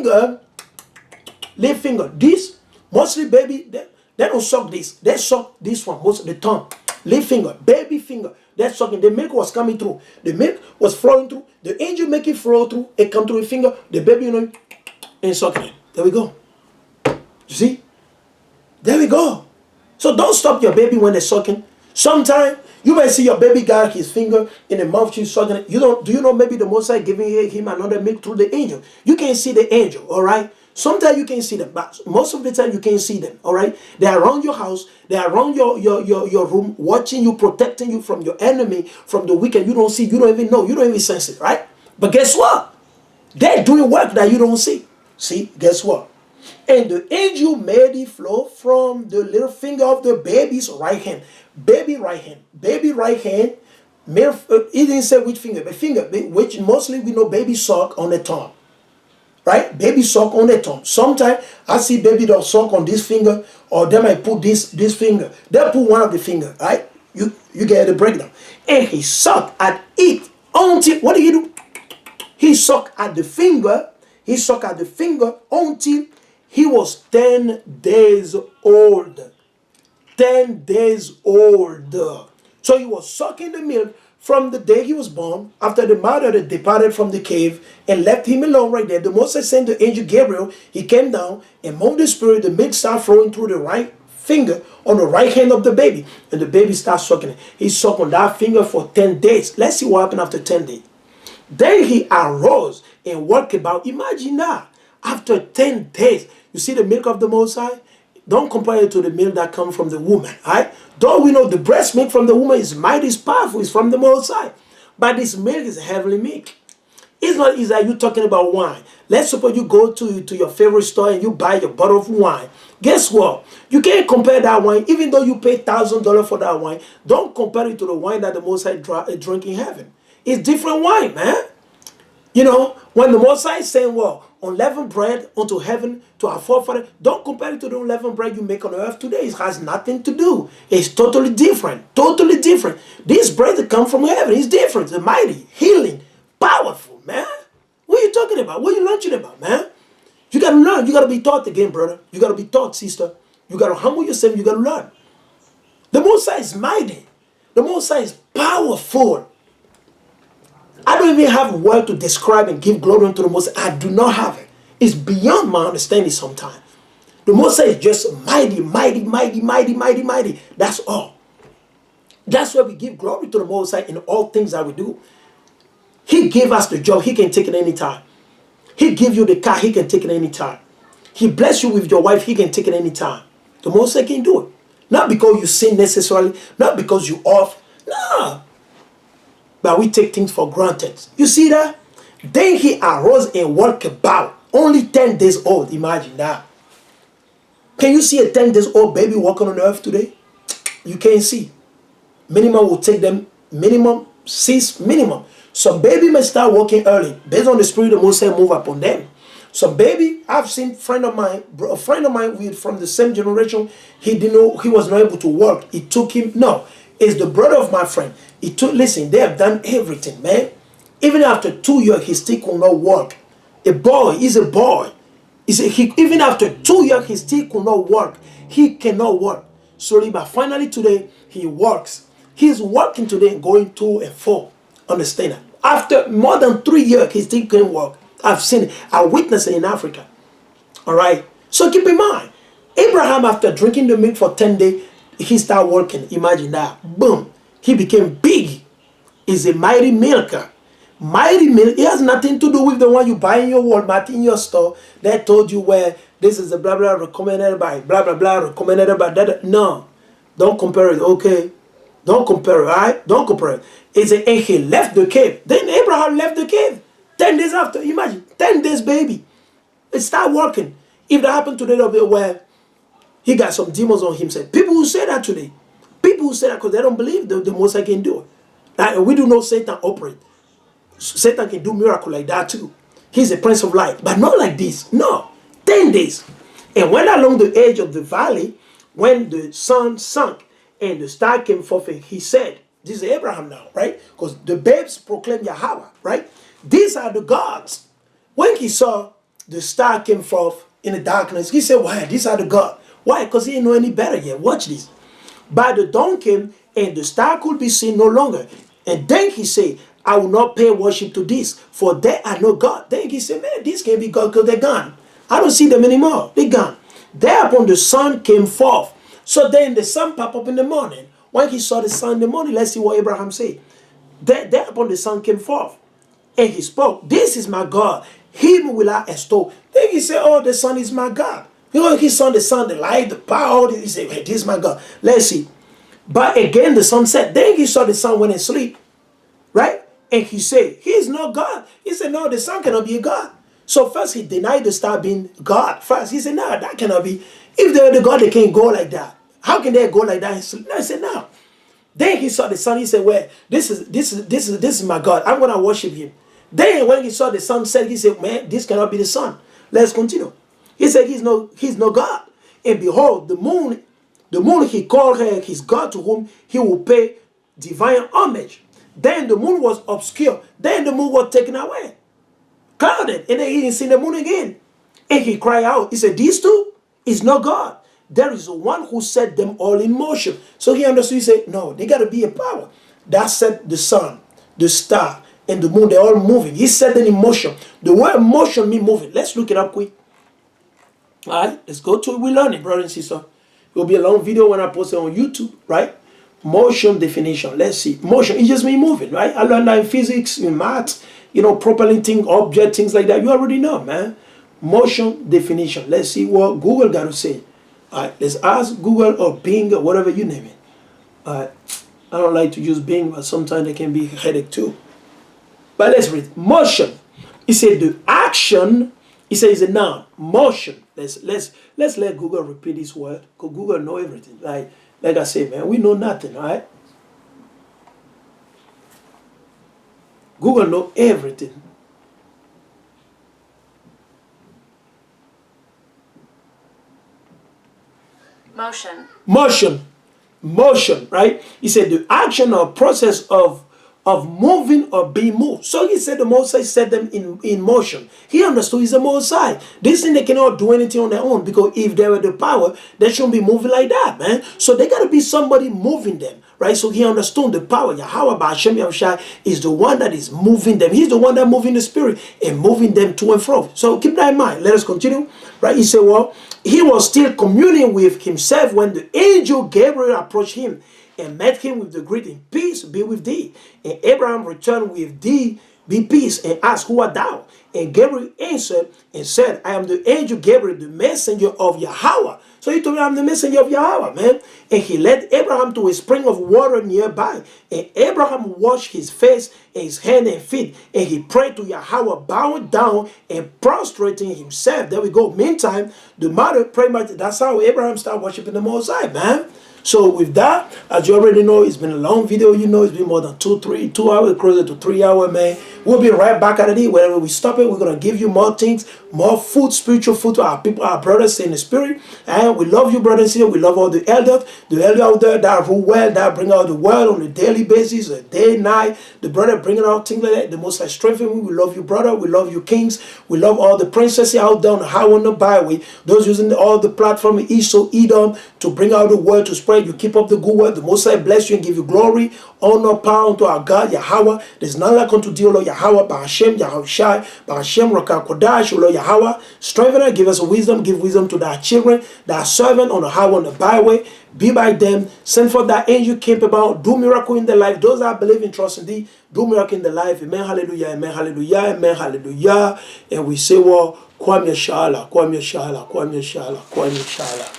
finger, this, mostly baby, they don't suck this. They suck this one, most of the tongue. Little finger, baby finger, that's sucking. The milk was coming through. The milk was flowing through. The angel make it flow through. It come through the finger. The baby, and sucking it. There we go. You see? There we go. So don't stop your baby when they're sucking. Sometimes you might see your baby got his finger in the mouth, she's sucking it. Do you know maybe the Most High giving him another milk through the angel? You can see the angel, all right? Sometimes you can see them, but most of the time you can't see them, all right? They are around your house. They are around your room, watching you, protecting you from your enemy, from the wicked. You don't see, you don't even know, you don't even sense it, right? But guess what? They're doing work that you don't see. See, guess what? And the angel made it flow from the little finger of the baby's right hand. Baby right hand. Baby right hand. He didn't say which finger, but finger, which mostly we know baby suck on the tongue. Right? Baby suck on the tongue. Sometimes I see baby don't suck on this finger, or they might put this finger. They'll put one of the finger, right? You get the breakdown. And he sucked at it until, what did he do? He sucked at the finger. He sucked at the finger until he was 10 days old. 10 days old. So he was sucking the milk from the day he was born, after the mother had departed from the cave and left him alone right there. The Moses sent the angel Gabriel. He came down and moved the spirit. The milk started flowing through the right finger on the right hand of the baby. And the baby started sucking it. He sucked on that finger for 10 days. Let's see what happened after 10 days. Then he arose and walked about. Imagine that. After 10 days, you see the milk of the Most High? Don't compare it to the milk that comes from the woman, right? Though we know the breast milk from the woman is mighty, is powerful, it's from the Most High. But this milk is heavenly milk. It's not easy like you talking about wine. Let's suppose you go to your favorite store and you buy your bottle of wine. Guess what? You can't compare that wine, even though you pay $1,000 for that wine. Don't compare it to the wine that the Most High drink in heaven. It's different wine, man. You know, when the Most High is saying, well, unleavened bread unto heaven to our forefather, don't compare it to the unleavened bread you make on earth today. It has nothing to do. It's totally different. Totally different. This bread that comes from heaven is different. It's mighty, healing, powerful, man. What are you talking about? What are you learning about, man? You got to learn. You got to be taught again, brother. You got to be taught, sister. You got to humble yourself. You got to learn. The Most High is mighty. The Most High is powerful. I don't even have a word to describe and give glory unto the Most High. I do not have it. It's beyond my understanding sometimes. The Most High is just mighty, mighty, mighty, mighty, mighty, mighty. That's all. That's why we give glory to the Most High in all things that we do. He gave us the job. He can take it anytime. He give you the car. He can take it anytime. He bless you with your wife. He can take it anytime. The Most High can do it. Not because you sin necessarily. Not because you off. No. But we take things for granted. You see that? Then he arose and walked about. Only 10 days old. Imagine that. Can you see a 10 days old baby walking on the earth today? You can't see. Minimum will take them minimum 6 minimum. Some baby may start walking early. Based on the spirit of Moses move upon them. Some baby, I've seen a friend of mine from the same generation. He didn't know, he was not able to walk. It took him, no. It's the brother of my friend. He took, listen, they have done everything, man. Even after 2 years, he still could not walk. A boy is a boy. Even after 2 years, he still could not walk. He cannot walk. Slowly, but finally today, he walks. He's walking today and going 2 and 4. Understand that? After more than 3 years, he still can't walk. I've seen it. I witnessed it in Africa. All right? So keep in mind, Abraham, after drinking the milk for 10 days, he started working. Imagine that. Boom. He became big. He's a mighty milker. Mighty milk. It has nothing to do with the one you buy in your Walmart, in your store, that told you where this is a blah, blah, recommended by, blah, blah, blah, recommended by that. No. Don't compare it, okay? Don't compare it, all right? Don't compare it. It's a, and he left the cave. Then Abraham left the cave. 10 days after. Imagine. 10 days, baby. It started working. If that happened today, they'll be where he got some demons on himself. People who say that today. People who say that because they don't believe the Most High can do it. Like, we do know Satan operate. Satan can do miracle like that too. He's a prince of light. But not like this. No. 10 days. And when along the edge of the valley, when the sun sunk and the star came forth, he said, this is Abraham now, right? Because the babes proclaim Yahawah, right? These are the gods. When he saw the star came forth in the darkness. He said, why? These are the God. Why? Because he didn't know any better yet. Watch this. But the dawn came, and the star could be seen no longer. And then he said, I will not pay worship to this, for they are no God. Then he said, man, this can't be God because they're gone. I don't see them anymore. They're gone. Thereupon the sun came forth. So then the sun popped up in the morning. When he saw the sun in the morning, let's see what Abraham said. Thereupon the sun came forth, and he spoke, this is my God, him will I extol. Then he said, oh, the sun is my God. You know, he saw the sun, the light, the power. He said, hey, this is my God. Let's see. But again, the sun set. Then he saw the sun went and sleep. Right? And he said, he is not God. He said, no, the sun cannot be a God. So first he denied the star being God. First he said, no, that cannot be. If they're the God, they can't go like that. How can they go like that and sleep? No, I said, no. Then he saw the sun. He said, well, this is my God. I'm going to worship him. Then when he saw the sun set, he said, man, this cannot be the sun. Let's continue. He said, he's no God. And behold, the moon he called her his God, to whom he will pay divine homage. Then the moon was obscure. Then the moon was taken away, clouded, and then he didn't see the moon again. And he cried out. He said, these two is not God. There is one who set them all in motion. So he understood. He said, no, they got to be a power that set the sun, the star, and the moon. They're all moving. He set them in motion. The word motion means moving. Let's look it up quick. All right, let's go to it. We learn it, brother and sister. It will be a long video when I post it on YouTube, right? Motion definition. Let's see. Motion, it just means moving, right? I learned that in physics, in maths, you know, propelling object, things like that. You already know, man. Motion definition. Let's see what Google got to say. All right, let's ask Google or Bing or whatever you name it. All right. I don't like to use Bing, but sometimes it can be a headache too. But let's read. Motion. It said the action. It says a noun. Motion. Let's let Google repeat this word, because Google know everything. Like I say, man, we know nothing, all right? Google know everything. Motion. Motion. Motion, right? He said the action or process of moving or being moved. So he said the Most High set them in motion. He understood he's the Most High. This thing, they cannot do anything on their own, because if they were the power, they shouldn't be moving like that, man. So they got to be somebody moving them, right? So he understood the power. Yahawah Ba'Hashem Yahushai is the one that is moving them. He's the one that moving the spirit and moving them to and fro. So keep that in mind. Let us continue, right? He said, well, he was still communing with himself when the angel Gabriel approached him and met him with the greeting, peace be with thee. And Abraham returned with thee, be peace, and asked, who art thou? And Gabriel answered and said, I am the angel Gabriel, the messenger of Yahawah. So he told me, I'm the messenger of Yahawah, man. And he led Abraham to a spring of water nearby. And Abraham washed his face and his hand and feet. And he prayed to Yahawah, bowing down and prostrating himself. There we go. Meantime, the mother pretty much, that's how Abraham started worshiping the Most High, man. So with that, as you already know, it's been a long video. You know, it's been more than 2 hours, closer to 3 hours, man. We'll be right back at it. Whenever we stop it, we're going to give you more things, more food, spiritual food to our people, our brothers in the spirit. And we love you, brothers here. We love all the elders out there that rule well, that bring out the word on a daily basis, a day, night. The brother bringing out things like that. The Most High strengthen me. We love you, brother. We love you, kings. We love all the princesses out there on the highway and the byway. Those using all the platform, East, so Edom, to bring out the word, to spread. You keep up the good work. The Most High bless you and give you glory, honor, power unto our God, Yahawah. There's none like unto thee, O Lord Yahawah, Ba'Hashem, Yahushai, Ba'Hashem, Rakah Kodash, O Lord Yahawah. Strengthen us, give us wisdom, give wisdom to thy children, thy servant on the highway, on the byway. Be by them. Send for that angel capable. Do miracle in their life. Those that believe and trust in thee, do miracle in their life. Amen, hallelujah, amen, hallelujah, amen, hallelujah. And we say, well, Kwam Yashala, Kwam Yashala, Kwam Yashala, Kwam Yashala.